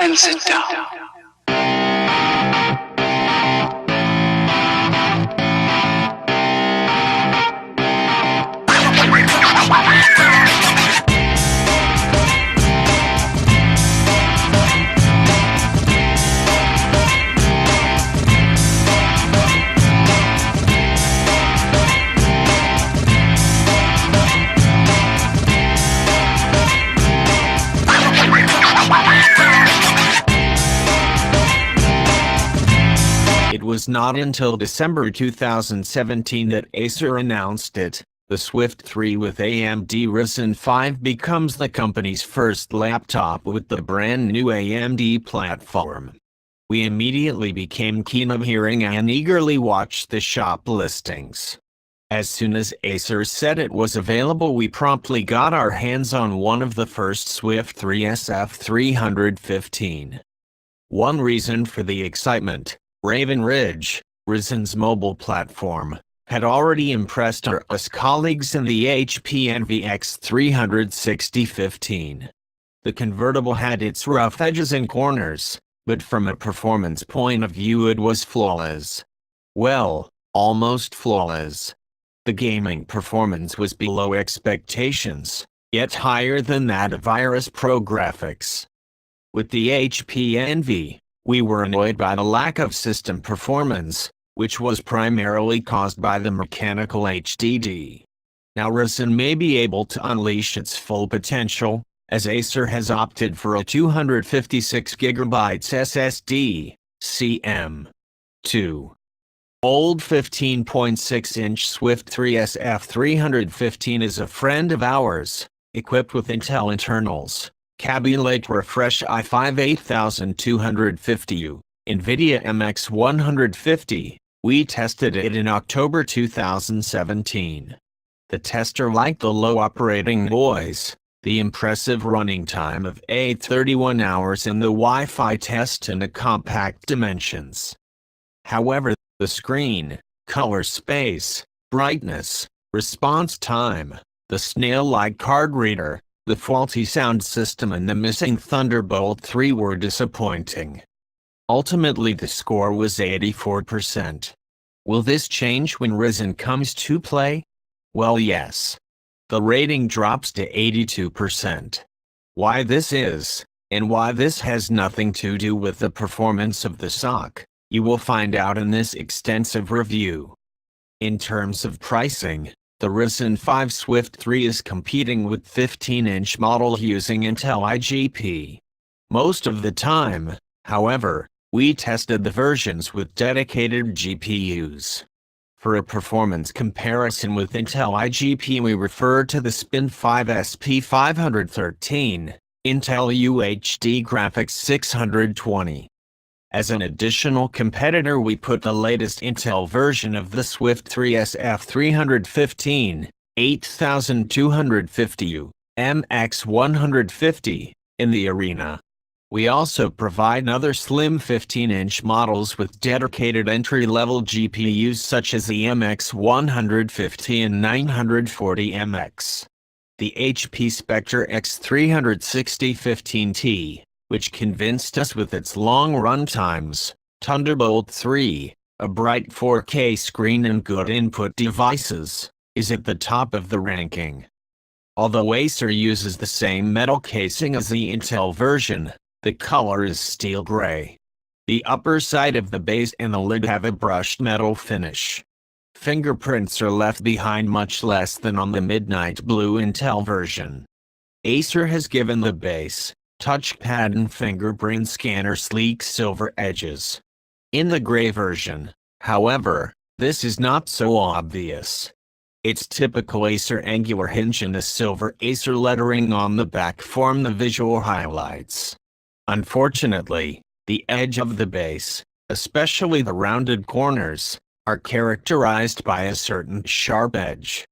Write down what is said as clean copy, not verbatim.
and sit down. It was not until December 2017 that Acer announced it. The Swift 3 with AMD Ryzen 5 becomes the company's first laptop with the brand new AMD platform. We immediately became keen of hearing and eagerly watched the shop listings. As soon as Acer said it was available, we promptly got our hands on one of the first Swift 3 SF315. One reason for the excitement: Raven Ridge, Ryzen's mobile platform, had already impressed us colleagues in the HP Envy X36015. The convertible had its rough edges and corners, but from a performance point of view it was flawless. Well, almost flawless. The gaming performance was below expectations, yet higher than that of Iris Pro graphics. With the HP Envy, we were annoyed by the lack of system performance, which was primarily caused by the mechanical HDD. Now Ryzen may be able to unleash its full potential, as Acer has opted for a 256GB SSD, CM2. Old 15.6-inch Swift 3 SF315 is a friend of ours, equipped with Intel internals, Kaby Lake Refresh i5 8250U, NVIDIA MX 150. We tested it in October 2017. The tester liked the low operating noise, the impressive running time of 31 hours in the Wi-Fi test, and the compact dimensions. However, the screen, color space, brightness, response time, the snail-like card reader, the faulty sound system, and the missing Thunderbolt 3 were disappointing. Ultimately, the score was 84%. Will this change when Ryzen comes to play? Well, yes. The rating drops to 82%. Why this is, and why this has nothing to do with the performance of the SoC, you will find out in this extensive review. In terms of pricing, the Ryzen 5 Swift 3 is competing with 15-inch models using Intel IGP. Most of the time, however, we tested the versions with dedicated GPUs. For a performance comparison with Intel IGP, we refer to the Spin 5 SP513, Intel UHD Graphics 620. As an additional competitor, we put the latest Intel version of the Swift 3 SF315, 8250U, MX 150, in the arena. We also provide other slim 15-inch models with dedicated entry-level GPUs such as the MX 150 and 940MX. The HP Spectre X36015T, which convinced us with its long run times, Thunderbolt 3, a bright 4K screen and good input devices, is at the top of the ranking. Although Acer uses the same metal casing as the Intel version, the color is steel gray. The upper side of the base and the lid have a brushed metal finish. Fingerprints are left behind much less than on the midnight blue Intel version. Acer has given the base, touchpad and fingerprint scanner sleek silver edges. In the gray version, however, this is not so obvious. Its typical Acer angular hinge and the silver Acer lettering on the back form the visual highlights. Unfortunately, the edge of the base, especially the rounded corners, are characterized by a certain sharp edge.